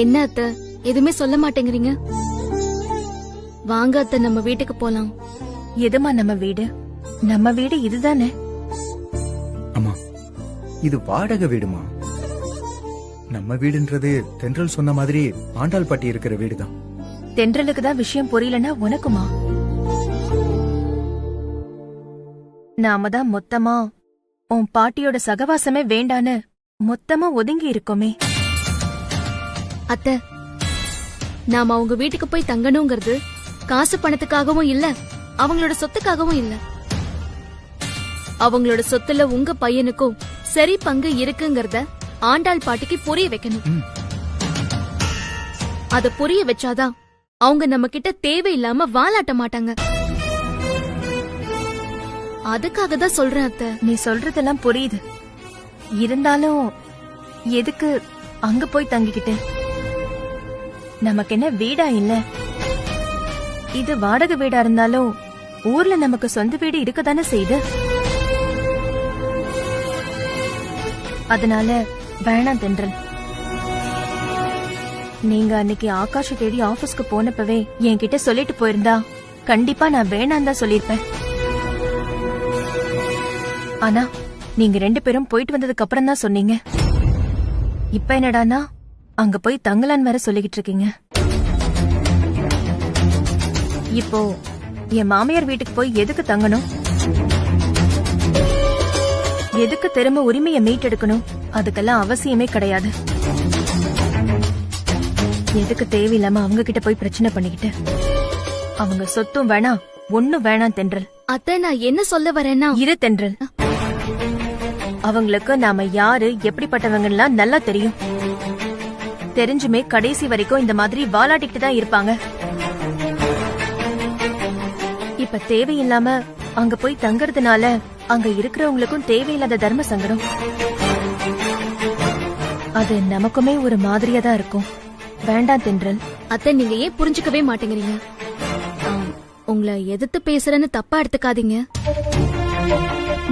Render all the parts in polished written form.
என்ன அத்தை எதுவுமே சொல்ல மாட்டேங்கிறீங்க? வாங்க அத்தை, நம்ம வீட்டுக்கு போலாம். எதுமா நம்ம வீடு? நம்ம வீடு இதுதானே. அம்மா, இது வாடகை வீடுமா. நம்ம வீடுன்றது தென்றல் சொன்ன மாதிரி ஆண்டாள் பாட்டி இருக்கிற வீடுதான். தென்றலுக்கு தான் விஷயம் புரியலன்னா உனக்குமா? நாம தான் மொத்தமா உன் பாட்டியோட சகவாசமே வேண்டான்னு மொத்தமா ஒதுங்கி இருக்கோமே. அத்தை, நாம அவங்க வீட்டுக்கு போய் தங்கணுங்கிறது காசு பணத்துக்காகவும் இல்ல, அவங்களோட சொத்துக்காகவும் இல்ல. அவங்களோட சொத்துல உங்க பையனுக்கும் சரி பங்கு இருக்குங்கறத ஆண்டாள் பாட்டிக்கு புரிய வைக்கணும். அத புரிய வச்சாதான் அவங்க நம்ம கிட்ட தேவையில்லாம வாலாட்ட மாட்டாங்க. அதுக்காக தான் சொல்றேன் அத்தை. நீ சொல்றதெல்லாம் புரியுது. இருந்தாலும் எதுக்கு அங்க போய் தங்கிக்கிட்டு? நமக்கு என்ன வீடா இல்ல? இது வாடகை வீடா இருந்தாலும் ஊர்ல நமக்கு சொந்த வீடு இருக்கதானே செய்யுது. அதனால வேணாம் தென்றல். நீங்க அன்னைக்கு ஆகாஷ தேடி ஆபீஸ்க்கு போனப்பவே என்கிட்ட சொல்லிட்டு போயிருந்தா கண்டிப்பா நான் வேணாம் தான் சொல்லிருப்பேன். ஆனா நீங்க 2 பேரும் போயிட்டு வந்ததுக்கு அப்புறம் தான் சொன்னீங்க. இப்ப என்னடானா அங்க போய் தங்கலான்னு வேற சொல்லிக்கிட்டு இருக்கீங்க. இப்போ என் மாமியார் வீட்டுக்கு போய் எதுக்கு தங்கணும்? எதுக்கு திரும்ப உரிமையை மீட்டெடுக்கணும்? அதுக்கெல்லாம் அவசியமே கிடையாது. எதுக்கு தேவையில்லாம அவங்க கிட்ட போய் பிரச்சனை பண்ணிக்கிட்டு? அவங்க சொத்தும் வேணாம், ஒண்ணும் வேணாம் தென்றல். அத்தை, நான் என்ன சொல்ல வரேன்னா, இரு தென்றல். அவங்களுக்கு நாம யாரு எப்படிப்பட்டவங்கலாம் நல்லா தெரியும். தெரிஞ்சுமே கடைசி வரைக்கும் இந்த மாதிரி வாலாட்டிட்டு தான் இருப்பாங்க. இப்ப தேவையில்லாம அங்க போய் தங்கறதுனால அங்க இருக்கிறவங்களுக்கும் தேவையில்லாத தர்ம சங்கடம். அது நமக்குமே ஒரு மாதிரியா தான் இருக்கும். வேண்டாம் தென்றல். அத்தை, நீங்க ஏன் புரிஞ்சுக்கவே மாட்டேங்கிறீங்க? உங்களை எதிர்த்து பேசுறேன்னு தப்பா எடுத்துக்காதீங்க.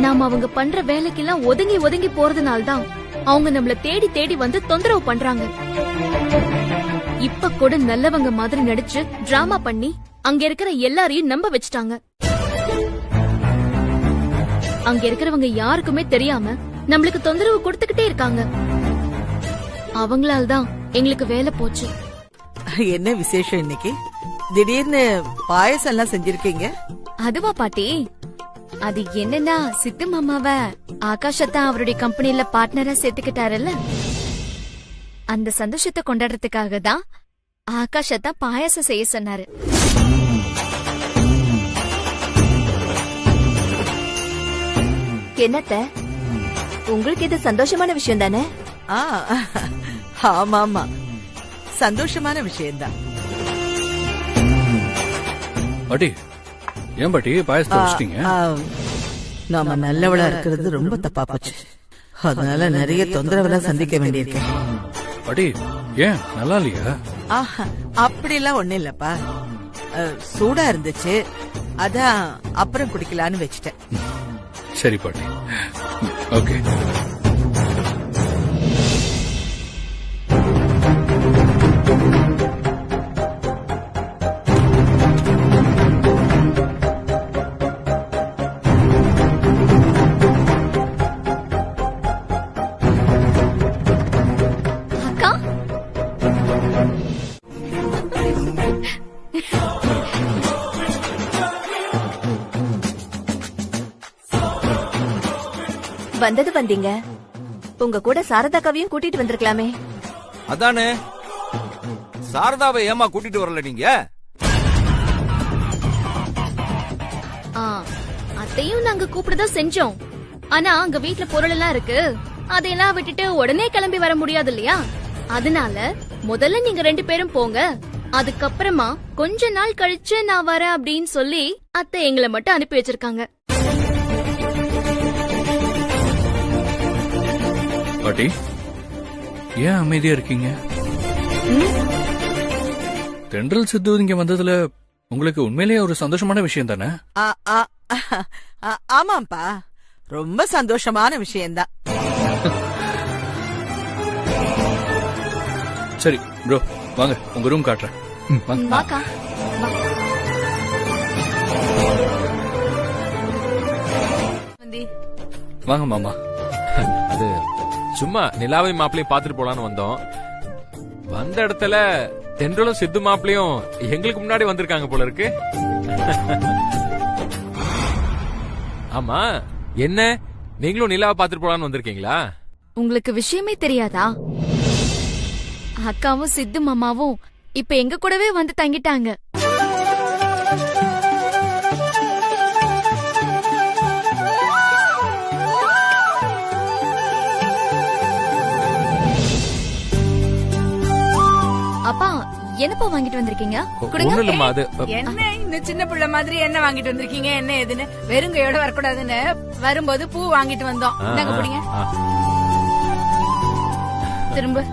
நாம அவங்க பண்ற வேலைக்கெல்லாம் ஒதுங்கி ஒதுங்கி போறதுனால்தான் அவங்க நம்மள தேடி தேடி வந்து தொந்தரவு பண்றாங்க. இப்ப கூட நல்லவங்க மாதிரி நடிச்சு டிராமா பண்ணி அங்க இருக்கிற எல்லாரையும் நம்ப வச்சுட்டாங்க. அங்க இருக்கிறவங்க யாருக்குமே தெரியாம நம்மளுக்கு தொந்தரவு கொடுத்துக்கிட்டே இருக்காங்க. அவங்களால்தான் எங்களுக்கு வேலை போச்சு. என்ன விசேஷம் இன்னைக்கு? திடீர்னு பாயசம் எல்லாம் செஞ்சிருக்கீங்க? அதுவா பாட்டி, அது என்னன்னா சித்து மாமாவ ஆகாஷத்தான் அவருடைய கம்பெனில பார்ட்னரா சேர்த்துக்கிட்டாருல்ல, அந்த சந்தோஷத்தை கொண்டாடுறதுக்காக தான் ஆகாஷத்தான் பாயசம் செய்ய சொன்னாரு. என்னத்த, உங்களுக்கு இது சந்தோஷமான விஷயம் தானே? ஆமா ஆமா, சந்தோஷமான விஷயம்தான். பாட்டி, ஏன் பாட்டி பாயசத்தை வச்சிட்டீங்க? நாம நல்லவளா இருக்கிறது ரொம்ப தப்பா போச்சு. அதனால நிறைய தொந்தரவுலாம் சந்திக்க வேண்டியிருக்கு. பாட்டி, ஏன் நல்லா இல்லையா? அப்படிலாம் ஒண்ணு இல்லப்பா, சூடா இருந்துச்சு, அதான் அப்புறம் குடிக்கலான்னு வச்சுட்டேன். சரி பாட்டி, ஓகே. வந்தது வந்தீங்க, உங்க கூட சாரதாக்காவையும் கூட்டிட்டு வந்திருக்கலாமே. அதானே, சாரதாவை ஏமா கூட்டிட்டு வரல நீங்க? அத்தையும் நாங்க கூப்பிடதான் செஞ்சோம். ஆனா அங்க வீட்டுல பொருள் எல்லாம் இருக்கு, அதையெல்லாம் விட்டுட்டு உடனே கிளம்பி வர முடியாது இல்லையா? அதனால முதல்ல நீங்க 2 பேரும் போங்க, அதுக்கப்புறமா கொஞ்ச நாள் கழிச்சு நான் வரேன் அப்படின்னு சொல்லி அத்தை எங்களை மட்டும் அனுப்பி வச்சிருக்காங்க. பாட்டி, ஏன் அமைதியா இருக்கீங்க? தென்றல் சித்து இங்க வந்ததுல உங்களுக்கு உண்மையிலேயே ஒரு சந்தோஷமான விஷயம் தானே? ஆமாப்பா, ரொம்ப சந்தோஷமான விஷயம்தான். சரி, ப்ரோ வாங்க உங்க ரூம் காட்டுறேன். வாங்க. வாக்கா வா. வாங்க மாமா. அது சும்மா நிலாவை மாப்பிளையும் பாத்துட்டு போலான்னு வந்தோம். வந்த இடத்துல தென்றலும் சித்து மாப்பிளையும் எங்களுக்கு முன்னாடி வந்திருக்காங்க போல இருக்கு. ஆமா, என்ன நீங்களும் நிலாவை பாத்துட்டு போலான்னு வந்திருக்கீங்களா? உங்களுக்கு விஷயமே தெரியாதா? அக்காவும் சித்து மாமாவும் இப்ப எங்க கூடவே வந்து தங்கிட்டாங்க. அப்பா என்னப்பா வாங்கிட்டு வந்திருக்கீங்க? ஒண்ணும் இல்லம்மா, அது என்ன இந்த சின்ன பிள்ளை மாதிரி என்ன வாங்கிட்டு வந்திருக்கீங்க, என்ன எதுன்னு வெறுங்கையோட வரக்கூடாதுன்னு வரும்போது பூ வாங்கிட்டு வந்தோம். இந்தாங்க பிடிங்க. திரும்ப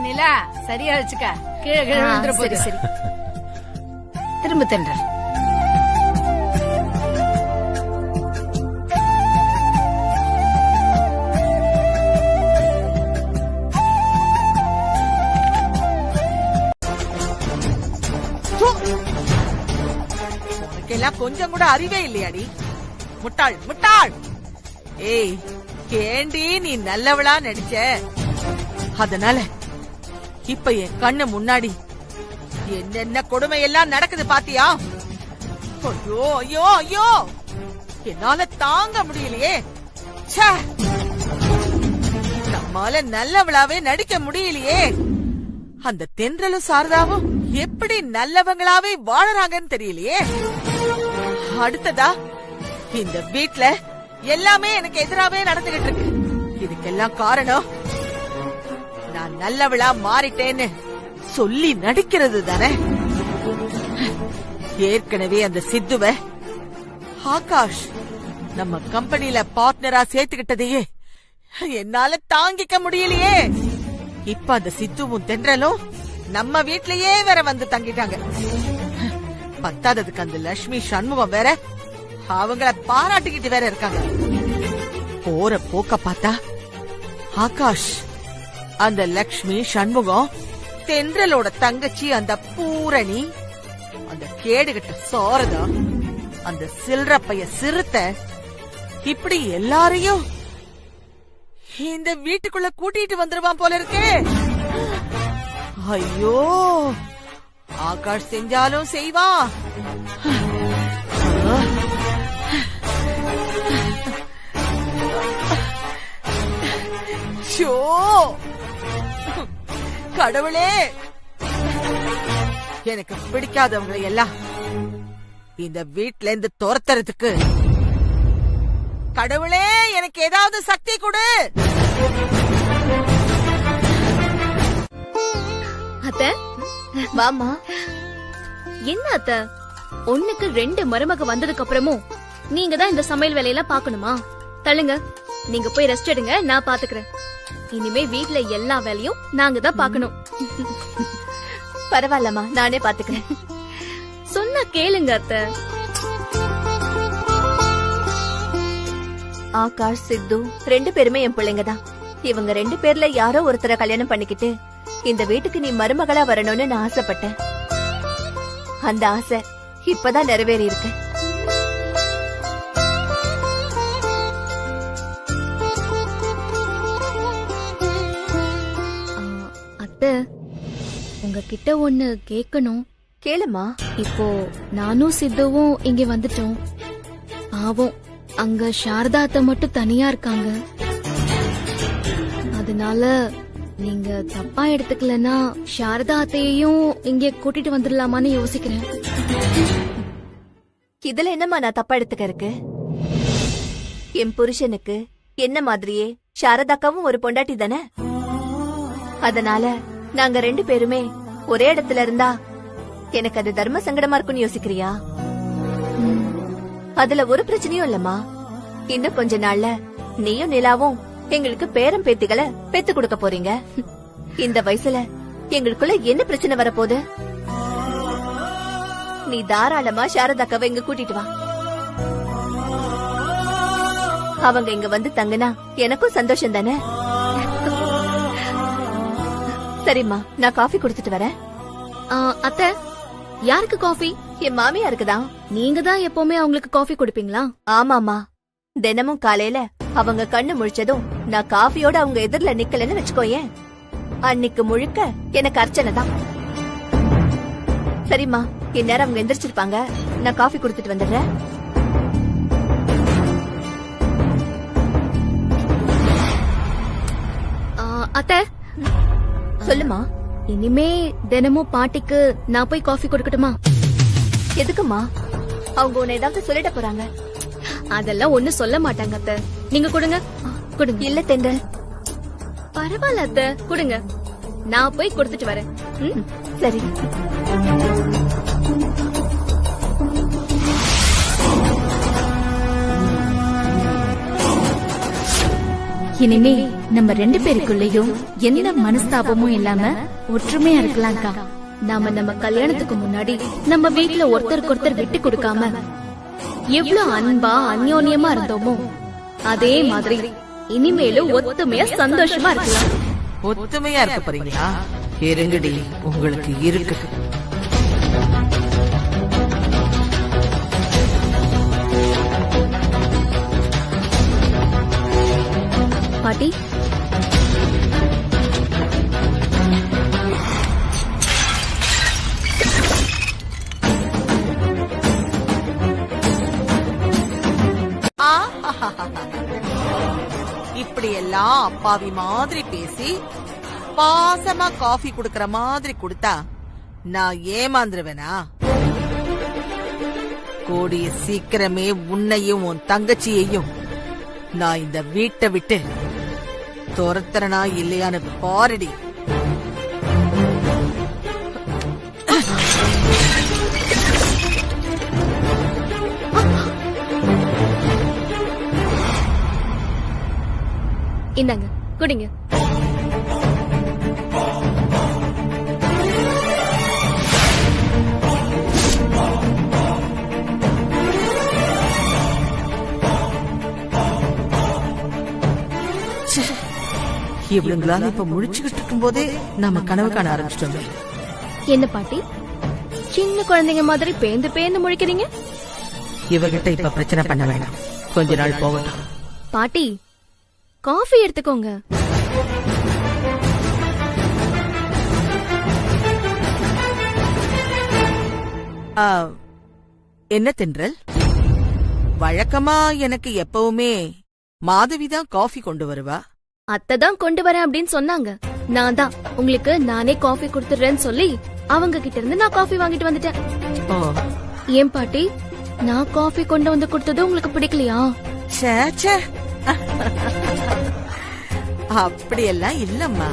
நிலா சரியா வச்சுக்க, கீழே கீழே விழுந்துற போகுது. சரி சரி. திரும்ப தென்றல். உனக்கெல்லாம் கொஞ்சம் கூட அறிவே இல்லையாடி? முட்டாள் முட்டாள்! ஏய், ஏண்டி நீ நல்லவளா நடிச்ச? அதனால இப்ப என் கண்ணு முன்னாடி என்னென்ன கொடுமை எல்லாம் நடக்குது பாத்தியா? ஐயோ ஐயோ ஐயோ, என்னால தாங்க முடியலையே. ச்சே, நம்மால நல்லவளாவே நடிக்க முடியலையே. அந்த தென்றலும் சாரதாவும் எப்படி நல்லவங்களாவே வாழறாங்கன்னு தெரியலையே. அடுத்ததா இந்த வீட்ல எல்லாமே எனக்கு எதிராவே நடந்துகிட்டு இருக்கு. இதுக்கெல்லாம் காரணம் நான் நல்லவளா மாறிட்டேன்னு சொல்லி நடிக்கிறது தானே. ஏற்கனவே அந்த சித்துவ ஆகாஷ் நம்ம கம்பெனில பார்ட்னரா சேர்த்துக்கிட்டதையே என்னால தாங்கிக்க முடியலையே. இப்ப அந்த சித்துவும் தென்றலும் நம்ம வீட்லயே வேற வந்து தங்கிட்டாங்க. பத்தாததுக்கு அந்த லட்சுமி சண்முகம் வேற அவங்கள பாராட்டிக்கிட்டு வேற இருக்காங்க. போற போக்க பார்த்தா ஆகாஷ் அந்த லட்சுமி சண்முகம், தென்றலோட தங்கச்சி அந்த பூரணி, அந்த கேடுகட்ட சாரதா, அந்த சில்றப்பைய சிறுத்த, இப்படி எல்லாரையும் இந்த வீட்டுக்குள்ள கூட்டிட்டு வந்துருவான் போல இருக்கே. ஐயோ, ஆகாஷ் செஞ்சாலும் செய்வான். ஷோ, கடவுளே, எனக்கு பிடிக்காதவங்களை எல்லாம் இந்த வீட்ல இருந்து துரத்துறதுக்கு கடவுளே எனக்கு ஏதாவது சக்தி கொடு. அத்த வாமா. என்ன அத்த, ஒண்ணுக்கு 2 மருமக வந்ததுக்கு அப்புறமும் நீங்க தான் இந்த சமையல் வேலையெல்லாம் பாக்கணுமா? தள்ளுங்க, நீங்க போய் ரெஸ்ட் எடுங்க, நான் பாத்துக்கிறேன். இனிமே வீட்ல எல்லா வேலையும் நாங்க தான் பாக்கணும். பரவாயில்லம்மா, நானே பாத்துக்கிறேன். சொன்னா கேளுங்க அத்த. ஆகாஷ், சித்து 2 பேருமே என் பிள்ளைங்க தான். இவங்க 2 பேர்ல யாரோ ஒருத்தரை கல்யாணம் பண்ணிக்கிட்டு இந்த வீட்டுக்கு நீ மருமகளா வரணும்னு நான் ஆசைப்பட்டேன். அந்த ஆசை இப்பதான் நிறைவேறி இருக்கு. அத்த, உங்ககிட்ட ஒண்ணு கேட்கணும். கேளுமா. இப்போ நானும் சித்துவும் இங்க வந்துட்டோம். பாவம், அங்க சாரதா அத்தை மட்டும் தனியா இருக்காங்க. அதனால நீங்க தப்பா எடுத்துக்கலன்னா சாரதா அத்தையையும் இங்க கூட்டிட்டு வந்துடலாமான்னு யோசிக்கிறேன். இதுல என்னம்மா நான் தப்பா எடுத்துக்க இருக்கு? என் புருஷனுக்கு என்ன மாதிரியே சாரதாக்காவும் ஒரு பொண்டாட்டி தானே. அதனால நாங்க 2 பேருமே ஒரே இடத்துல இருந்தா எனக்கு அது தர்ம சங்கடமா இருக்குன்னு யோசிக்கிறியா? அதுல ஒரு பிரச்சனையும் இல்லம்மா. இன்னும் கொஞ்ச நாள்ல நீயும் நிலாவும் எங்களுக்கு பேரம் பேத்திகளை பெத்து கொடுக்க போறீங்க. இந்த வயசுல எங்களுக்குள்ள என்ன பிரச்சனை வரப்போகுது? நீ தாராளமா சாரதாக்காவை இங்க கூட்டிட்டு வா. அவங்க இங்க வந்து தங்கினா எனக்கும் சந்தோஷம் தானே. சரிம்மா, நான் காஃபி குடுத்துட்டு வரேன். அத்தை, யாருக்கு காஃபி? என் மாமியாருக்கு தான். நீங்க தான் எப்பவுமே அவங்களுக்கு காஃபி குடுப்பீங்களா? ஆமாமா, தினமும் காலையில அவங்க கண்ணு முழிச்சதும் நான் காஃபியோட அவங்க எதிரில நிக்கலன்னு வச்சுக்கோயேன், அன்னைக்கு முழுக்க எனக்கு அர்ச்சனை தான். சரிம்மா, இந்நேரம் அவங்க எந்திரிச்சிருப்பாங்க, நான் காஃபி குடுத்துட்டு வந்துடுறேன். அத்தை, சொல்லுமா. இனிமே தினமும் பாட்டிக்கு நான் போய் காஃபி கொடுக்கட்டுமா? எதுக்குமா? அவங்க உன்னை ஏதாவது சொல்லிட போறாங்க. அதெல்லாம் ஒண்ணு சொல்ல மாட்டாங்க அத்தை. நீங்க கொடுங்க. கொடுங்க. இல்ல தென்றல், பரவாயில்ல அத்தை, கொடுங்க. நான் போய் கொடுத்துட்டு வரேன். ம்? சரி. இனிமே நம்ம 2 பேருக்குள்ளயும் எந்த மனஸ்தாபமும் இல்லாம ஒற்றுமையா இருக்கலாம்க்கா. நாம நம்ம கல்யாணத்துக்கு முன்னாடி நம்ம வீட்ல ஒருத்தருக்கு ஒருத்தர் விட்டு கொடுக்காம எவ்வளவு அன்பா அந்யோன்யமா இருந்தோமோ அதே மாதிரி இனிமேலும் ஒத்துமையா சந்தோஷமா இருக்கலாம். ஒத்துமையா இருக்க போறீங்களா? இருங்கடி, உங்களுக்கு இருக்கு. பாட்டி, இப்படி எல்லாம் அப்பாவி மாதிரி பேசி பாசமா காஃபி குடுக்கற மாதிரி குடுத்தா நான் ஏமாந்துருவேனா? கூடிய சீக்கிரமே உன்னையும் உன் தங்கச்சியையும் நான் இந்த வீட்டை விட்டு துரத்துறனா இல்லையான்னு பாருடி. இந்தாங்க, குடிங்க. இவளுங்களால இப்ப முழிச்சுக்கிட்டு இருக்கும் போதே நாம கனவு காண ஆரம்பிச்சிட்டோம். என்ன பாட்டி, சின்ன குழந்தைங்க மாதிரி பேந்து பேந்து முழிக்கிறீங்க? இவகிட்ட இப்ப பிரச்சனை பண்ண வேண்டாம், கொஞ்ச நாள் போகட்டும். பாட்டி, காஃபி எடுத்துக்கோங்க. என்ன தென்றல், வழக்கமா எனக்கு எப்பவுமே மாதவிதான் காஃபி கொண்டு வருவா. அத்தை தான் கொண்டு வரேன் அப்படின்னு சொன்னாங்க. நான் தான் உங்களுக்கு நானே காஃபி கொடுத்துடுறேன்னு சொல்லி அவங்க கிட்ட இருந்து நான் காஃபி வாங்கிட்டு வந்துட்டேன். ஓ, ஏன் பாட்டி, நான் காஃபி கொண்டு வந்து கொடுத்தது உங்களுக்கு பிடிக்கலையா? ச்சே ச்சே, அப்படியெல்லாம் இல்லம்மா.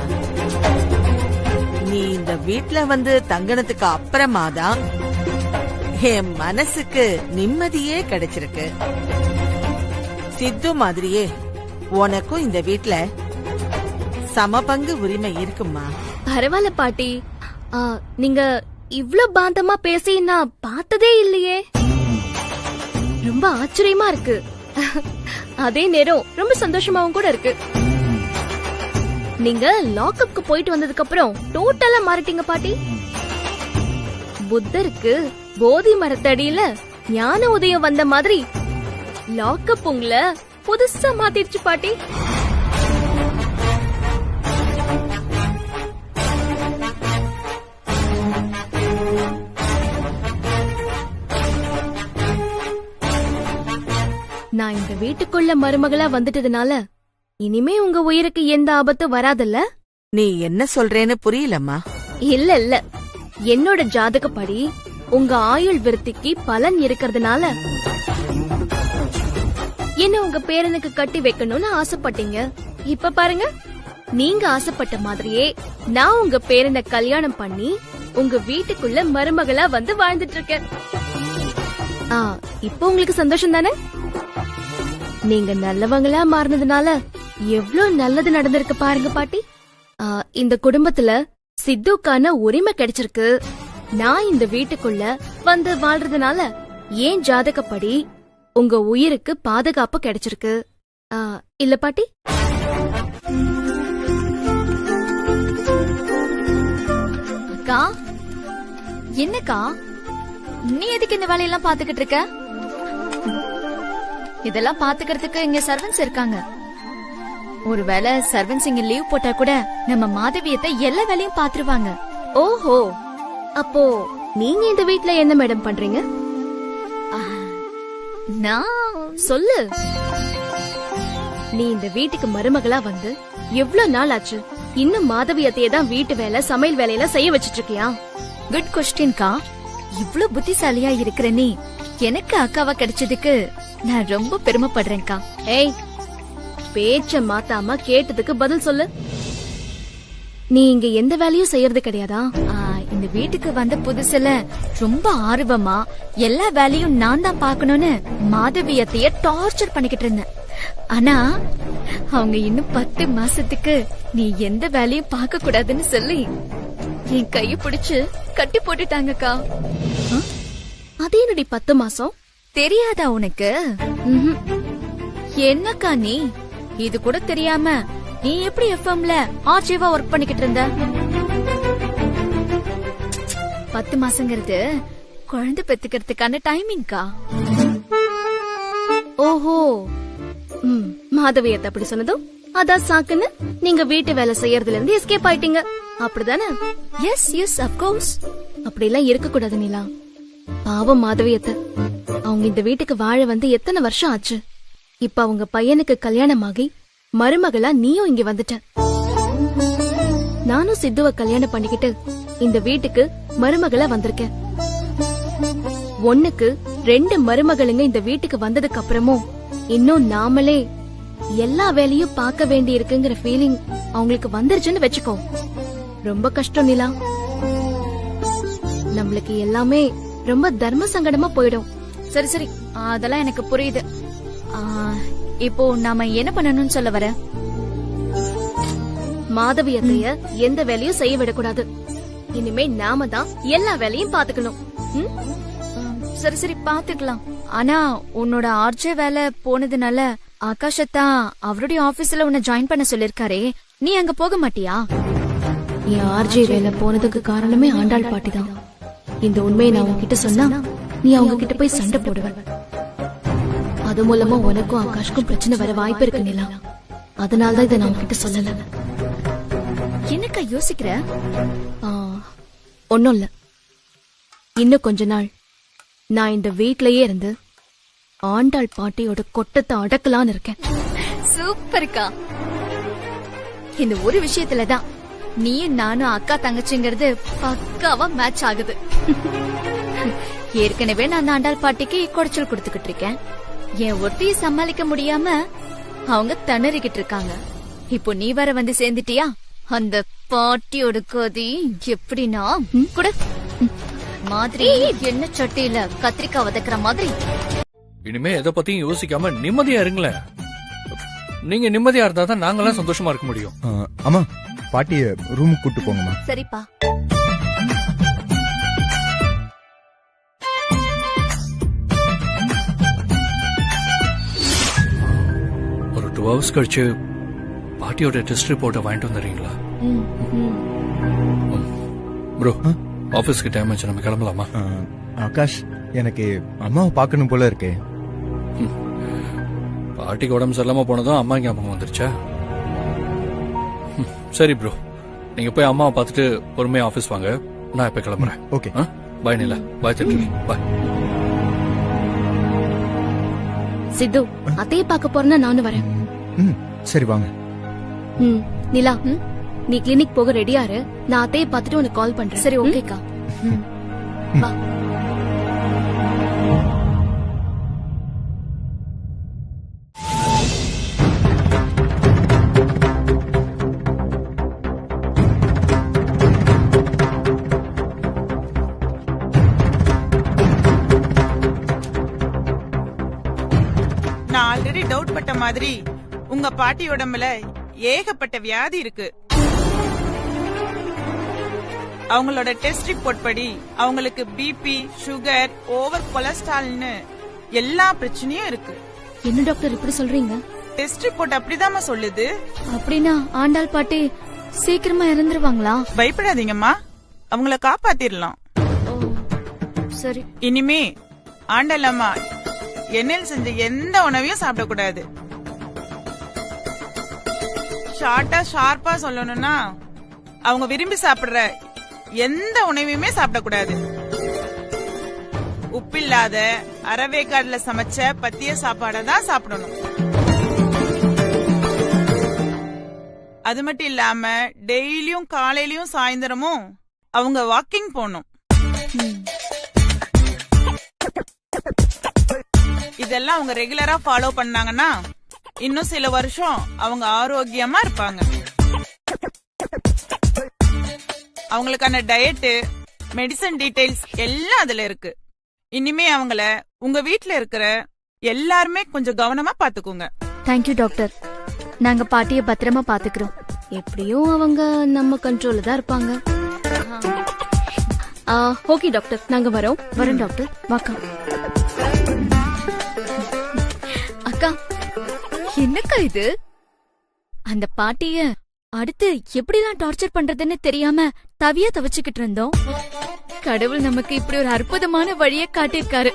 நீ இந்த வீட்ல வந்து தங்கனத்துக்கு அப்புறமாதான் என் மனசுக்கு நிம்மதியே கிடைச்சிருக்கு. சித்து மாதிரியே உனக்கும் இந்த வீட்ல சமபங்கு உரிமை இருக்குமா? பரவாயில்ல பாட்டி, நீங்க இவ்ளோ பாந்தமா பேசி நான் பார்த்ததே இல்லையே. ரொம்ப ஆச்சரியமா இருக்கு. அதே நேரம் ரொம்ப சந்தோஷமாவும் கூட இருக்கு. நீங்க லாக்அப்க்கு போயிட்டு வந்ததுக்கு அப்புறம் டோட்டலா மாறிட்டீங்க பாட்டி. புத்தருக்கு போதி மரத்தடியில ஞான உதயம் வந்த மாதிரி லாக்அப் உங்களை புதுசா மாத்திருச்சு பாட்டி. நான் இந்த வீட்டுக்குள்ள மருமகளா வந்துட்டதுனால இனிமே உங்க உயிருக்கு எந்த ஆபத்தும் வராதல்ல? நீ என்ன சொல்றேன்னு புரியலம்மா. இல்ல இல்ல, என்னோட ஜாதகப்படி உங்க ஆயுள் விருத்திக்கு பலன் இருக்கிறதுனால என்ன உங்க பேரனுக்கு கட்டி வைக்கணும்னு ஆசைப்பட்டீங்க. இப்ப பாருங்க, நீங்க ஆசைப்பட்ட மாதிரியே நான் உங்க பேரனை கல்யாணம் பண்ணி உங்க வீட்டுக்குள்ள மருமகளா வந்து வாழ்ந்துட்டு இருக்கேன். இப்போ உங்களுக்கு சந்தோஷம் தானே? நீங்க நல்லவங்களா மாறினதுனால எவ்வளவு நல்லது நடந்திருக்கு பாருங்க பாட்டி. இந்த குடும்பத்துல சித்துக்கான உரிமை கிடைச்சிருக்கு. நான் இந்த வீட்டுக்குள்ள வந்து வாழ்றதுனால ஏன் ஜாதகப்படி உங்க உயிருக்கு பாதுகாப்பு கிடைச்சிருக்கு. இல்ல பாட்டி. அக்கா, என்னக்கா நீ எதுக்கு இந்த வேலையெல்லாம் பாத்துக்கிட்டு இருக்க? இதெல்லாம் பாத்துக்கிறதுக்கு இங்க சர்வன்ஸ் இருக்காங்க. ஒருவேளை சர்வன்ஸ் இங்க லீவ் போட்டா கூட நம்ம மாதவியத்தை எல்லா வேலையும் பாத்துருவாங்க. ஓஹோ, அப்போ நீங்க இந்த வீட்ல என்ன மேடம் பண்றீங்க? நான் சொல்லு. நீ இந்த வீட்டுக்கு மருமகளா வந்து எவ்வளவு நாள் ஆச்சு? இன்னும் மாதவியத்தையே தான் வீட்டு வேலை சமையல் வேலையெல்லாம் செய்ய வச்சிட்டு இருக்கியா? குட் கொஸ்டின்கா. இவ்ளோ புத்திசாலியா இருக்கிற நீ எனக்கு அக்காவா கிடைச்சதுக்கு நான் ரொம்ப பெருமைப்படுறேன்க்கா. ஏய், பேச்ச மாத்தாம கேட்டதுக்கு பதில் சொல்லு. நீ இங்க எந்த வேலையும் செய்யறது கிடையாதா? இந்த வீட்டுக்கு வந்த புதுசுல ரொம்ப ஆர்வமா எல்லா வேலையும் நான் தான் பாக்கணும்னு மாதவியத்தைய டார்ச்சர் பண்ணிக்கிட்டு இருந்தேன். ஆனா அவங்க இன்னும் 10 மாசத்துக்கு நீ எந்த வேலையும் பார்க்க கூடாதுன்னு சொல்லி என் கைய பிடிச்சு கட்டி போட்டுட்டாங்கக்கா. அதே என்னடி 10 மாசம்? தெரியாதா உனக்கு? என்னக்கா நீ இது கூட தெரியாம நீ எப்படி எஃப்எம்ல ஆர்ஜிவா ஒர்க் பண்ணிக்கிட்டு இருந்த? 10 மாசங்கிறது குழந்தை பெத்துக்கிறதுக்கான டைமிங்க்கா. ஓஹோ, மாதவியத்தை அப்படி சொன்னதும் அதான் சாக்குன்னு நீங்க வீட்டு வேலை செய்யறதுல இருந்து எஸ்கேப் ஆயிட்டீங்க, அப்படிதானே? Yes yes of course. அப்படி எல்லாம் இருக்க கூடாது நிலா. பாவம் மாதவியத்தை. அவங்க இந்த வீட்டுக்கு வாழ வந்து எத்தனை வருஷம் ஆச்சு. இப்ப அவங்க பையனுக்கு கல்யாணமாகி மருமகளா நீயும் இங்க வந்துட்ட. நானும் சித்துவ கல்யாணம் பண்ணிக்கிட்டு இந்த வீட்டுக்கு மருமகளா வந்திருக்கேன். ஒண்ணுக்கு 2 மருமகளுங்க இந்த வீட்டுக்கு வந்ததுக்கு அப்புறமும் இன்னும் நாமளே எல்லா வேலையும் பார்க்க வேண்டி இருக்குங்கிற ஃபீலிங் அவங்களுக்கு வந்துருச்சுன்னு வெச்சுக்கோ. ரொம்ப கஷ்டம் நிலா. நம்மளுக்கு எல்லாமே ரொம்ப தர்ம சங்கடமா போயிடும். சரி சரி, அதெல்லாம் எனக்கு புரியுது. இப்போ நாம என்ன பண்ணணும்னு சொல்ல வர? மாதவியத்தைய எந்த வேலையும் செய்ய விடக்கூடாது. இனிமே நாம தான் எல்லா வேலையும் பாத்துக்கணும். சரி சரி, பாத்துக்கலாம். ஆனா உன்னோட ஆர்ஜே வேலை போனதுனால ஆகாஷத்தான் அவருடைய ஆபீஸ்ல உன்னை ஜாயின் பண்ண சொல்லிருக்காரே, நீ அங்க போக மாட்டியா? என் ஆர்ஜே வேலை போனதுக்கு காரணமே ஆண்டாள் பாட்டி தான். இந்த உண்மையை நான் உன்கிட்ட சொன்னா நீ அவங்க கிட்ட போய் சண்டை போடுவ. அது மூலமா உனக்கும் ஆகாஷ்க்கும் பிரச்சனை வர வாய்ப்பு இருக்கு நிலா. அதனாலதான் இதை நான் உன்கிட்ட சொல்லல. என்னக்கா யோசிக்கிற? ஒன்னும் இல்ல. இன்னும் கொஞ்ச நாள் நான் இந்த வீட்லயே இருந்து ஆண்டாள் பாட்டியோட கொட்டத்தை அடக்கலான்னு இருக்கேன். சூப்பர்க்கா. இந்த ஒரு விஷயத்துலதான் நீயும் நானும் அக்கா தங்கச்சிங்கிறது பக்காவா மேட்ச் ஆகுது. ஏற்கனவே நான் ஆண்டாள் பாட்டிக்கு குடைச்சல் கொடுத்துக்கிட்டு இருக்கேன். என் ஒருத்தைய சமாளிக்க முடியாம அவங்க திணறிக்கிட்டு இருக்காங்க. இப்போ நீ வர வந்து சேர்ந்துட்டியா? அந்த பாட்டியோட கதி எப்படின்னா கூட மாதிரி என்ன சட்டியில கத்திரிக்காய் வதக்குற மாதிரி. இனிமே எதை பத்தியும் யோசிக்காம நிம்மதியா இருங்களேன். நீங்க நிம்மதியா இருந்தா தான் நாங்கெல்லாம் சந்தோஷமா இருக்க முடியும். அம்மா, பாட்டிய ரூமுக்கு கூட்டு போங்கம்மா. சரிப்பா. ஒரு 2 hours கழிச்சு பாட்டியோட டெஸ்ட் ரிப்போர்ட்டை வாங்கிட்டு வந்துடுறீங்களா? ப்ரோ, ஆபீஸ்க்கு டைம் ஆச்சு, நம்ம கிளம்பலாமா? ஆகாஷ், எனக்கு அம்மாவை பார்க்கணும் போல இருக்கே. பாட்டிக்கு உடம்பு சரியில்லாம போனதும் அம்மா ஞாபகம் வந்துருச்சா? சரி ப்ரோ, நீங்க போய் அம்மாவை பார்த்துட்டு பொறுமையா ஆபீஸ் வாங்க. நான் இப்ப கிளம்புறேன். ஓகே, பாய் நிலா. பாய் திட்டு. பாய். சித்து, அத்தைய பார்க்க போறேன்னா நானும் வரேன். சரி வாங்க. நிலா, நீ கிளினிக் போக ரெடியா இரு. நான் அத்தைய பார்த்துட்டு உனக்கு கால் பண்றேன். சரி, ஓகேக்கா. வா. நான் ஆல்ரெடி டவுட் பட்ட மாதிரி உங்க பாட்டி உடம்புல ஏகப்பட்ட வியாதி இருக்கு. அவங்களோட டெஸ்ட் ரிப்போர்ட் படி அவங்களுக்கு பிபி, சுகர், ஓவர் கொலஸ்ட்ரால்னு எல்லா பிரச்சனையும் இருக்கு. என்ன டாக்டர் இப்படி சொல்றீங்க? டெஸ்ட் ரிப்போர்ட் அப்படிதாம்மா சொல்லுது. அப்படின்னா ஆண்டாள் பாட்டி சீக்கிரமா இறந்துருவாங்களா? பயப்படாதீங்கம்மா, அவங்கள காப்பாத்திரலாம். சரி. இனிமே ஆண்டாள் அம்மா எண்ணெயில் செஞ்ச எந்த உணவையும் சாப்பிடக்கூடாது. ஷார்ப்பா சொல்லணும்னா அவங்க விரும்பி சாப்பிடுற எந்த உணவையுமே சாப்பிடக்கூடாது. உப்பில்லாத அரவேக்காடுல சமைச்ச பத்திய சாப்பாடை தான் சாப்பிடணும். அது மட்டும் இல்லாம டெய்லியும் காலையிலயும் சாயந்தரமும் அவங்க வாக்கிங் போகணும். இதெல்லாம் அவங்க ரெகுலரா ஃபாலோ பண்ணாங்கன்னா இன்னும் சில வருஷம் அவங்க ஆரோக்கியமா இருப்பாங்க. அவங்களுக்கான டயட்டு, மெடிசன் டீடைல்ஸ் எல்லாம் அதுல இருக்கு. இனிமே அவங்கள உங்க வீட்ல இருக்கிற எல்லாருமே கொஞ்சம் கவனமா பாத்துக்கோங்க. Thank you doctor. நாங்க பாட்டிய பத்திரமா பாத்துக்கிறோம். எப்படியும் அவங்க நம்ம கண்ட்ரோல்ல தான் இருப்பாங்க. ஓகே டாக்டர், நாங்க வரோம். வரேன் டாக்டர். வாக்கா. அக்கா, என்னக்கா இது? அந்த பாட்டிய அடுத்து எப்படிலாம் டார்ச்சர் பண்றதுன்னு தெரியாம தவியா தவிச்சுக்கிட்டு இருந்தோம். கடவுள் நமக்கு இப்படி ஒரு அற்புதமான வழியை காட்டியிருக்காரு.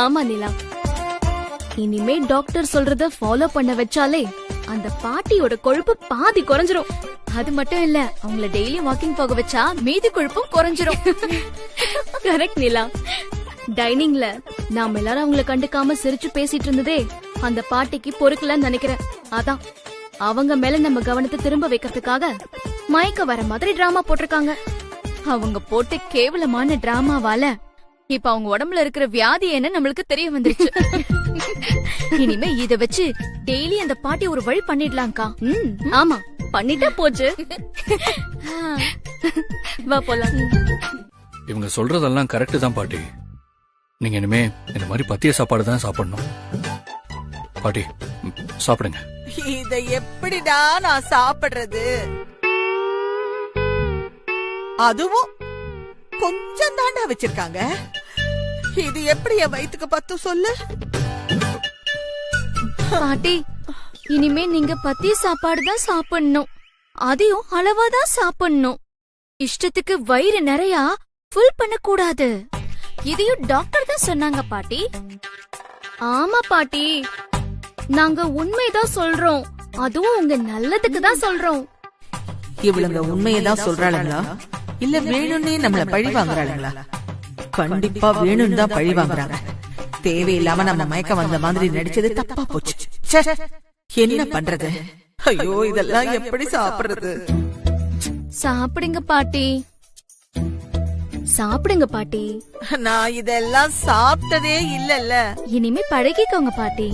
ஆமா நிலா, இனிமே டாக்டர் சொல்றத ஃபாலோ பண்ண வச்சாலே அந்த பாட்டியோட கொழுப்பு பாதி குறைஞ்சிரும். அது மட்டும் இல்ல, அவங்கள டெய்லி வாக்கிங் போக வச்சா மீதி கொழுப்பும் குறைஞ்சிரும். கரெக்ட் நிலா. டைனிங்ல நாம எல்லாரும் அவங்கள கண்டுக்காம சிரிச்சு பேசிட்டு இருந்ததே அந்த பாட்டிக்கு பொறுக்கலன்னு நினைக்கிறேன். அதான் அவங்க மேல நம்ம கவனத்தை திரும்ப வைக்கிறதுக்காக மயக்க வர மாதிரி டிராமா போட்டிருக்காங்க. அவங்க போட்டு கேவலமான டிராமாவால இப்ப அவங்க உடம்புல இருக்கிற வியாதி என்ன நம்மளுக்கு தெரிய வந்துருச்சு. இனிமே இத வச்சு டெய்லி அந்த பாட்டி ஒரு வழி பண்ணிடலாம்க்கா. ஆமா, பண்ணிட்டா போச்சு. வா போலாம். இவங்க சொல்றதெல்லாம் கரெக்ட் தான் பாட்டி. நீங்க இனிமே இந்த மாதிரி பத்திய சாப்பாடு தான் சாப்பிடணும். பாட்டி சாப்பிடுங்க. இத எப்படிடா நான் சாப்பிடுறது? அதுவும் கொஞ்சம் தாண்டா வச்சிருக்காங்க. இது எப்படி என் வயிற்றுக்கு பத்து சொல்லு? பாட்டி, இனிமே நீங்க பத்திய சாப்பாடு தான் சாப்பிடணும். அதையும் அளவாதான் சாப்பிடணும். இஷ்டத்துக்கு வயிறு நிறையா ஃபுல் பண்ண கூடாது. இதையும் டாக்டர் தான் சொன்னாங்க பாட்டி. ஆமா பாட்டி, நாங்க உண்மைதான் சொல்றோம். அதுவும் உங்க நல்லதுக்கு தான் சொல்றோம். இவளுங்க உண்மையதான் சொல்றாளுங்களா இல்ல வேணும்னே நம்மள பழி வாங்குறாளுங்களா? கண்டிப்பா வேணும் தான் பழி வாங்குறாங்க. தேவையில்லாம நம்ம மயக்க வந்த மாதிரி நடிச்சது தப்பா போச்சு. என்ன பண்றது? ஐயோ, இதெல்லாம் எப்படி சாப்பிடுறது? சாப்பிடுங்க பாட்டி, சாப்பிடுங்க பாட்டி. நான் இதெல்லாம் சாப்பிட்டதே இல்லல்ல. இனிமே பழகிக்கோங்க பாட்டி.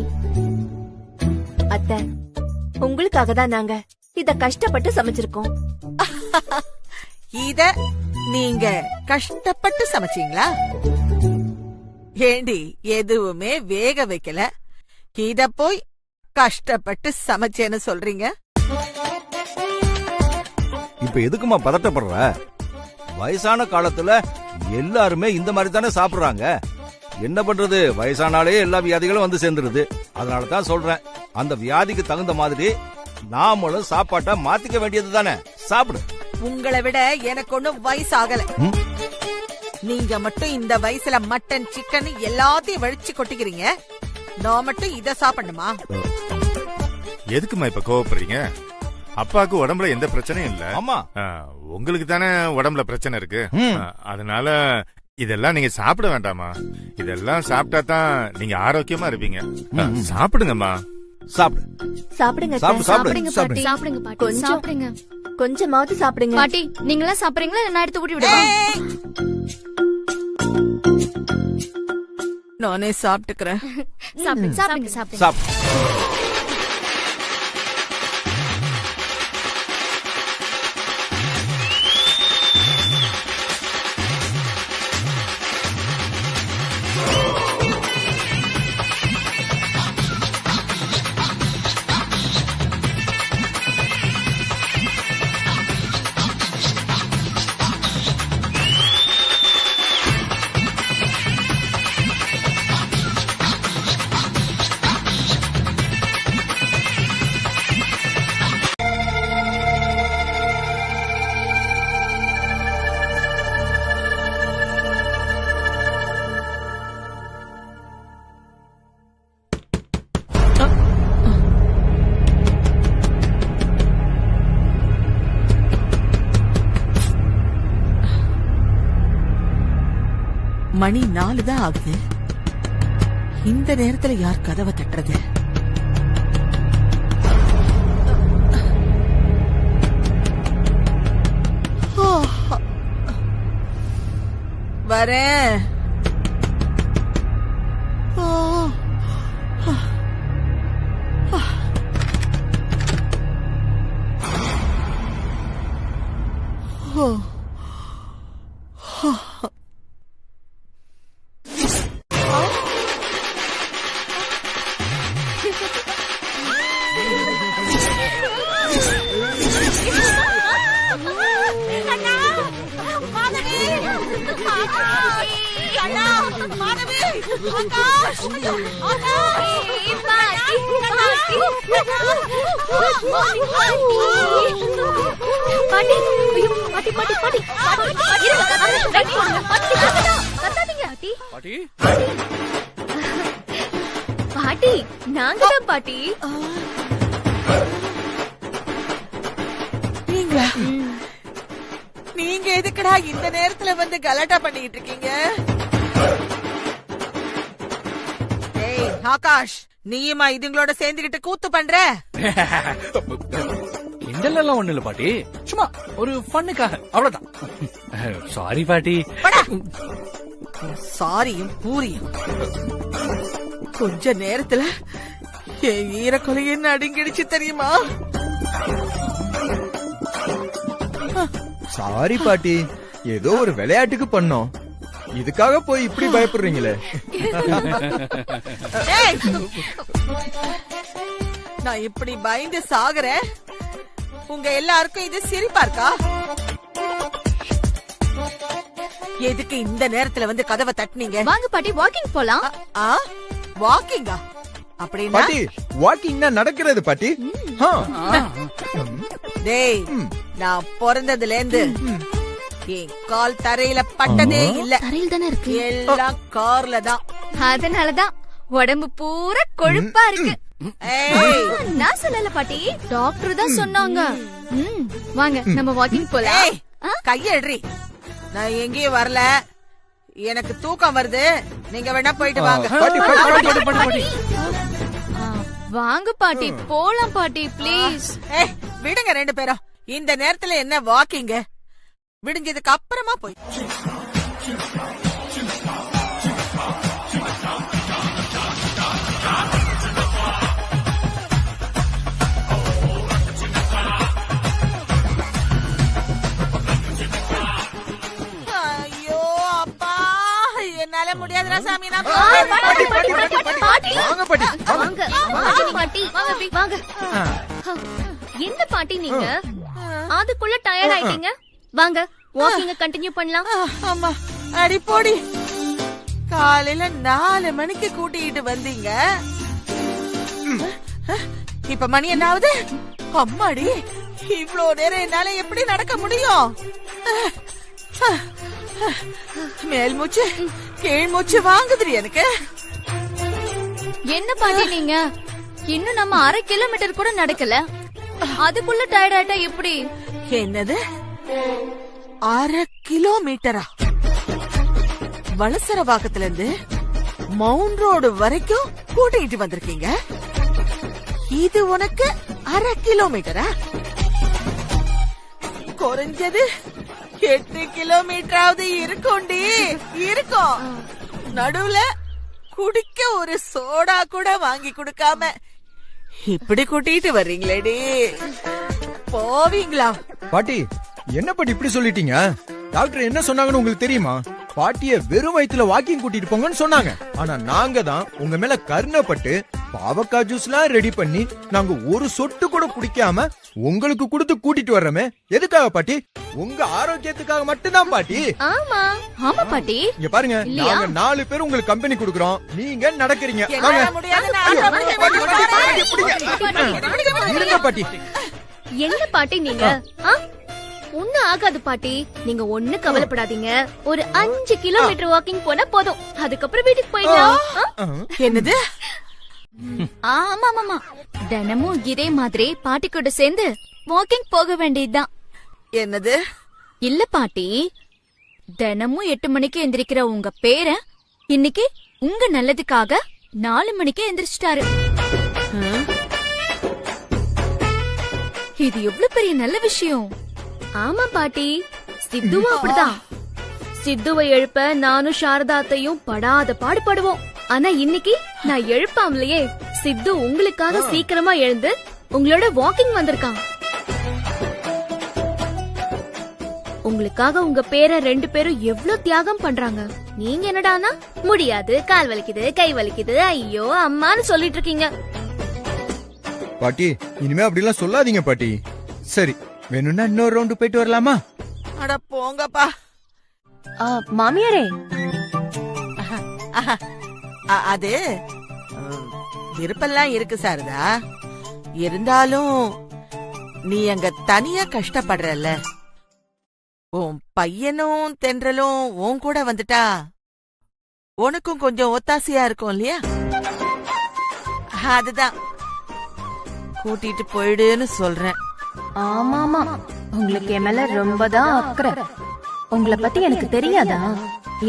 அத்தை, உங்களுக்காக தான் நாங்க இத கஷ்டப்பட்டு சமைச்சிருக்கோம். இத நீங்க கஷ்டப்பட்டு சமைச்சீங்களா? ஏண்டி, எதுவுமே வேக வைக்கல, இத போய் கஷ்டப்பட்டு சமைச்சேன்னு சொல்றீங்க? இப்ப எதுக்குமா பதட்டப்படுற? வயசான காலத்துல எல்லாருமே இந்த மாதிரி தானே சாப்பிடுறாங்க. என்ன பண்றது, வயசானாலே எல்லா வியாதிகளும் வந்து சேர்ந்துருது. அதனாலதான் சொல்றேன், அந்த வியாதிக்கு தகுந்த மாதிரி நாமளும் சாப்பாட்டை மாத்திக்க வேண்டியது தானே. சாப்பிடு. உங்களை விட எனக்கு ஒண்ணும் வயசாகல. நீங்க மட்டும் இந்த வயசுல மட்டன், சிக்கன் எல்லாத்தையும் வழிச்சு கொட்டிக்கிறீங்க. நான் மட்டும் இத சாப்பிடணுமா? எதுக்குமா இப்ப கோவப்படுறீங்க? அப்பாவுக்கு உடம்புல எந்த பிரச்சனையும் இல்ல. ஆமா, உங்களுக்கு தானே உடம்புல பிரச்சனை இருக்கு. அதனால இதெல்லாம் நீங்க சாப்பிட வேண்டாமா? இதெல்லாம் சாப்பிட்டா தான் நீங்க ஆரோக்கியமா இருப்பீங்க. சாப்பிடுங்கம்மா. சாப்பிடு. சாப்பிடுங்க சாப்பிடுங்க பாட்டி, சாப்பிடுங்க பாட்டி, சாப்பிடுங்க. கொஞ்சமாவது சாப்பிடுங்க. பாட்டி, நீங்களா சாப்பிடுறீங்களா? நான் எடுத்து ஊட்டி விடுவா. நானே சாப்பிட்டுக்கிறேன். சாப்பிடுங்க சாப்பிடுங்க சாப்பிடுங்க. சாப்பிடு. மணி 4 தான் ஆகுது. இந்த நேரத்துல யார் கதவை தட்டுறது? வரேன். பாட்டி நாங்க தான் பாட்டி. நீங்களா? நீங்க எதுக்குடா இந்த நேரத்துல வந்து கலாட்டா பண்ணிட்டு இருக்கீங்க? ஏய் ஆகாஷ், நீயுமா இதுங்களோட சேர்ந்துகிட்டு கூத்து பண்ற? கிண்டல்லாம் ஒண்ணு இல்ல பாட்டி, சும்மா ஒரு ஃபன்னுக்காக, அவ்வளவுதான். சாரி பாட்டி. சாரியும் பூரியும் கொஞ்ச நேரத்துல என் ஈரக்கொலையை நடுங்கிடுச்சு தெரியுமா? சாரி பாட்டி, ஏதோ ஒரு விளையாட்டுக்கு பண்ணோம், இதுக்காக போய் இப்படி பயப்படுறீங்களே. நான் இப்படி பயந்து சாகுறேன், உங்க எல்லாருக்கும் இது சிரிப்பா இருக்கா? எதுக்கு இந்த நேரத்துல வந்து கதவை தட்டுனீங்க? வாங்க பாட்டி வாக்கிங் போலாம். வாக்கிங்கா? அப்படின்னா பாட்டி வாக்கிங்னா நடக்கிறது பாட்டி. டேய், நான் பிறந்ததுல இருந்து என் கால் தரையில பட்டதே இல்ல. தரையில் தானே இருக்கு, எல்லாம் கார்ல தான். அதனாலதான் உடம்பு பூரா கொழுப்பா இருக்கு. நான் சொல்லல பாட்டி, டாக்டர் தான் சொன்னாங்க. வாங்க நம்ம வாக்கிங் போலாம். கையெடுறி, நான் எங்கேயும் வரல, எனக்கு தூக்கம் வருது, நீங்க வேணா போயிட்டு வாங்க. வாங்க பாட்டி போலாம் பாட்டி ப்ளீஸ். விடுங்க ரெண்டு பேரும், இந்த நேரத்துல என்ன வாக்கிங்க? விடிஞ்சதுக்கு அப்புறமா போய். ஐயோ அப்பா, என்னால முடியாதுடா சாமி. நான் என்ன பாட்டி நீங்க அதுக்குள்ள டயர்ட் ஆயிட்டீங்க? வாங்க வாக்கிங்க கண்டினியூ பண்ணலாம். ஆமா, அடி போடி. காலையில 4 மணிக்கு கூட்டிட்டு வந்தீங்க, இப்ப மணி என்னாவது? அம்மாடி, இவ்ளோ நேரம் என்னால எப்படி நடக்க முடியும்? மேல் மூச்சு கீழ் மூச்சு வாங்குதுரி எனக்கு. என்ன பாட்டி நீங்க இன்னும் நம்ம 1/2 கிலோமீட்டர் கூட நடக்கல, அதுக்குள்ள டயர்ட் ஆயிட்டா எப்படி? என்னது 1/2 கிலோமீட்டரா? வலசரவாக்கத்துல இருந்து மவுண்ட் ரோடு வரைக்கும் கூட்டிட்டு வந்திருக்கீங்க, இது உனக்கு 1/2 கிலோமீட்டரா? குறைஞ்சது 8 கிலோமீட்டராவது இருக்கும்டி, இருக்கும். நடுவுல குடிக்க ஒரு சோடா கூட வாங்கி கொடுக்காம இப்படி கூட்டிட்டு வர்றீங்களேடி, போவீங்களா? பாட்டி என்ன பாட்டி இப்படி சொல்லிட்டீங்க? டாக்டர் என்ன சொன்னாங்கன்னு உங்களுக்கு தெரியுமா? பாட்டிய வெறும் வயித்துல வாக்கிங் கூட்டிட்டு போங்கன்னு சொன்னாங்க. ஆனா நாங்க தான் உங்க மேல கருணைப்பட்டு பாவக்காய் ஜூஸ்லாம் ரெடி பண்ணி நாங்க ஒரு சொட்டு கூட குடிக்காம உங்களுக்கு கொடுத்து கூட்டிட்டு வர்றோமே, எதுக்காக பாட்டி? உங்க ஆரோக்கியத்துக்காக மட்டும்தான் பாட்டி. ஆமா ஆமா பாட்டி. இங்க பாருங்க, நாங்க 4 பேர் உங்களுக்கு கம்பெனி குடுக்குறோம், நீங்க நடக்கிறீங்க. இருங்க பாட்டி. என்ன பாட்டி நீங்க? ஒண்ணு ஆகாது பாட்டி, நீங்க ஒண்ணு கவலைப்படாதீங்க. ஒரு 5 கிலோமீட்டர் வாக்கிங் போனா போதும், அதுக்கப்புறம் வீட்டுக்கு போயிடலாம். என்னது? ஆமா ஆமா, தினமும் இதே மாதிரி பாட்டி கூட சேர்ந்து வாக்கிங் போக வேண்டியதுதான். என்னது? இல்ல பாட்டி, தினமும் 8 மணிக்கு எந்திரிக்கிற உங்க பேரன் இன்னைக்கு உங்க நல்லதுக்காக 4 மணிக்கு எந்திரிச்சிட்டாரு. இது எவ்வளவு பெரிய நல்ல விஷயம். ஆமா பாட்டி, சித்துவும் அப்படிதான். சித்துவை எழுப்ப நானும் சாரதாத்தையும் படாத பாடுபடுவோம். ஆனா இன்னைக்கு நான் எழுப்பாமலையே சித்து உங்களுக்காக சீக்கிரமா எழுந்து உங்களோட வாக்கிங் வந்திருக்கான். உங்களுக்காக உங்க பேரை 2 பேரும் எவ்வளவு தியாகம் பண்றாங்க. நீங்க என்னடானா முடியாது, கால் வலிக்குது, கை வலிக்குது, ஐயோ அம்மான்னு சொல்லிட்டு இருக்கீங்க. பாட்டி இனிமே அப்படிலாம் சொல்லாதீங்க பாட்டி. சரி, வேணும்னா இன்னொரு ரவுண்டு போயிட்டு வரலாமா? அட போங்கப்பா. மாமியாரே, அது விருப்பெல்லாம் இருக்கு சாரதா. இருந்தாலும் நீ அங்க தனியா கஷ்டப்படுறல்ல, உன் பையனும் தென்றலும் உன் கூட வந்துட்டா உனக்கும் கொஞ்சம் ஒத்தாசையா இருக்கும் இல்லையா? அதுதான் கூட்டிட்டு போயிடுன்னு சொல்றேன். ஆமாமா, உங்களுக்கு என் மேல ரொம்பதான் அக்கறை. உங்களை பத்தி எனக்கு தெரியாதா?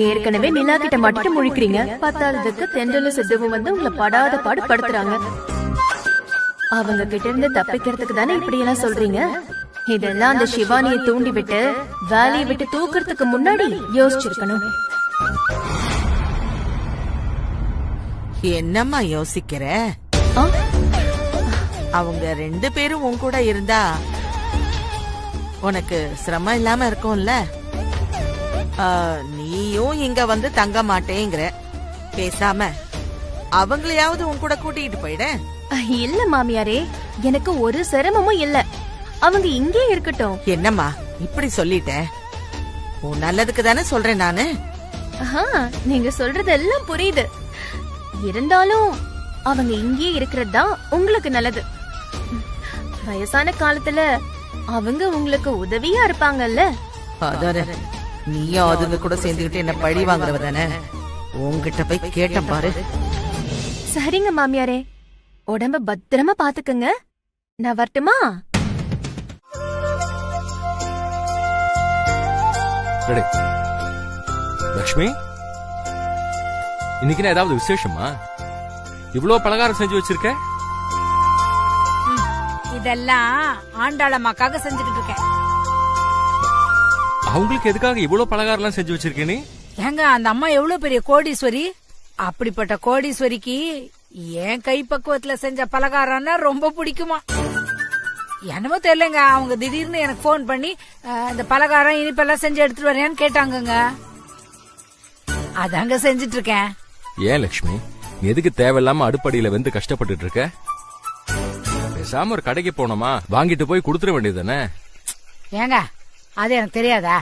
ஏற்கனவே நிலா கிட்ட மாட்டிட்டு முழிக்கிறீங்க. பத்தாவதுக்கு தென்றலும் சித்துவும் வந்து உங்களை படாத பாடு படுத்துறாங்க. அவங்க கிட்ட இருந்து தப்பிக்கிறதுக்கு தானே இப்படி எல்லாம் சொல்றீங்க. இதெல்லாம் அந்த சிவானியை தூண்டி விட்டு வேலையை விட்டு தூக்குறதுக்கு முன்னாடி யோசிச்சிருக்கணும். என்னம்மா யோசிக்கிற? அவங்க 2 பேரும் உன் கூட இருந்தா உனக்கு சிரமம் இல்லாம இருக்கும்ல. நீயும் இங்க வந்து தங்க மாட்டேங்கிற. பேசாம அவங்களையாவது உன் கூட கூட்டிட்டு போயிட. இல்ல மாமியாரே, எனக்கு ஒரு சிரமமும் இல்ல. அவங்க இங்கே இருக்கட்டும். என்னம்மா இப்படி சொல்லிட்ட? உன் நல்லதுக்கு தானே சொல்றேன் நானு. நீங்க சொல்றது எல்லாம் புரியுது. இருந்தாலும் அவங்க இங்கே இருக்கிறது தான் உங்களுக்கு நல்லது. வயசான காலத்துல அவங்க உங்களுக்கு உதவியா இருப்பாங்கல்ல. அதானே, நீயும் அதுங்க கூட சேர்ந்துகிட்டு என்ன பழி வாங்குறவ தானே. உன்கிட்ட போய் கேட்ட பாரு. சரிங்க மாமியாரே, உடம்ப பத்திரமா பாத்துக்கங்க. நான் வரட்டுமா? லக்ஷ்மி, இன்னைக்கு ஏதாவது விசேஷமா? இவ்வளவு பலகாரம் செஞ்சு வச்சிருக்க? இதெல்லாம் ஆண்டாளம்மாக்காக செஞ்சுக்கிட்டு இருக்கேன். அவங்களுக்கு எதுக்காக இவ்வளவு பலகாரம் எல்லாம் செஞ்சு வச்சிருக்கே நீ? ஏங்க, அந்த அம்மா எவ்வளவு பெரிய கோடீஸ்வரி. அப்படிப்பட்ட கோடீஸ்வரிக்கு என் கைப்பக்குவத்துல செஞ்ச பலகாரம்னா ரொம்ப பிடிக்குமா. என்னமோ தெரியலங்க, அவங்க திடீர்னு எனக்கு போன் பண்ணி இந்த பலகாரம் இனிப்பெல்லாம் செஞ்சு எடுத்துட்டு வரையான்னு கேட்டாங்கங்க. அதாங்க செஞ்சிட்டு இருக்கேன். ஏன் லட்சுமி, எதுக்கு தேவையில்லாம அடுப்படியில வந்து கஷ்டப்பட்டு இருக்க? பேசாம ஒரு கடைக்கு போனோமா, வாங்கிட்டு போய் கொடுத்துட வேண்டியதுதானே. ஏங்க, அது எனக்கு தெரியாதா?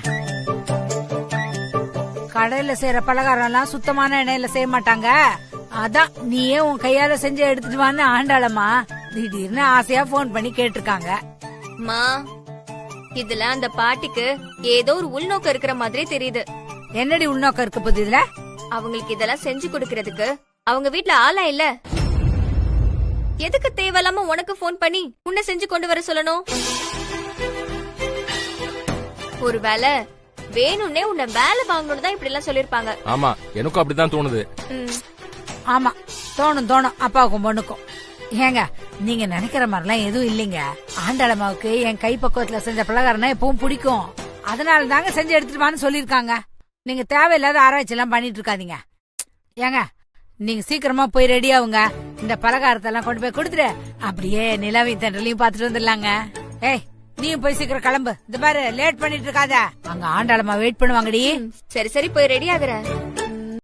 கடையில செய்யற பலகாரம் எல்லாம் சுத்தமான எண்ணெயில செய்ய மாட்டாங்க. அதான் நீயே உன் கையால செஞ்சு எடுத்துட்டு வான்னு ஆண்டாளம்மா திடீர்னு ஆசையா போன் பண்ணி கேட்டிருக்காங்க. மா, இதுல அந்த பாட்டிக்கு ஏதோ ஒரு உள்நோக்கம் இருக்கிற மாதிரி தெரியுது. என்னடி உள்நோக்கம் இருக்க போது இதுல? அவங்களுக்கு இதெல்லாம் செஞ்சு கொடுக்கறதுக்கு அவங்க வீட்ல ஆளா இல்ல. எதுக்கு தேவையில்லாம உனக்கு போன் பண்ணி உன்னை செஞ்சு கொண்டு வர சொல்லணும்? ஒருவேளை வேணும்னே உன்னை வேலை வாங்கணும் தான் இப்படி எல்லாம் சொல்லிருப்பாங்க. ஆமா, எனக்கும் அப்படிதான் தோணுது. ஆமா, தோணும் அப்பாவுக்கும் பொண்ணுக்கும். ஏங்க, நீங்க நினைக்கிற மாதிரிலாம் எதுவும் இல்லைங்க. ஆண்டாளம்மாவுக்கு என் கை பக்குவத்துல செஞ்ச பலகாரம்னா எப்பவும் பிடிக்கும். அதனால தாங்க செஞ்சு எடுத்துட்டு வான்னு சொல்லிருக்காங்க. நீங்க தேவையில்லாத ஆராய்ச்சி எல்லாம் பண்ணிட்டு இருக்காதீங்க. ஏங்க, நீங்க சீக்கிரமா போய் ரெடி ஆகுங்க. இந்த பலகாரத்தை எல்லாம் கொண்டு போய் கொடுத்துட்டு அப்படியே நிலாவையும் தென்றலையும் பாத்துட்டு வந்துடலாங்க. ஏய், நீயும் போய் சீக்கிரம் கிளம்பு. இந்த பாரு, லேட் பண்ணிட்டு இருக்காத. அங்க ஆண்டாளம்மா வெயிட் பண்ணுவாங்கடி. சரி போய் ரெடி ஆகுற.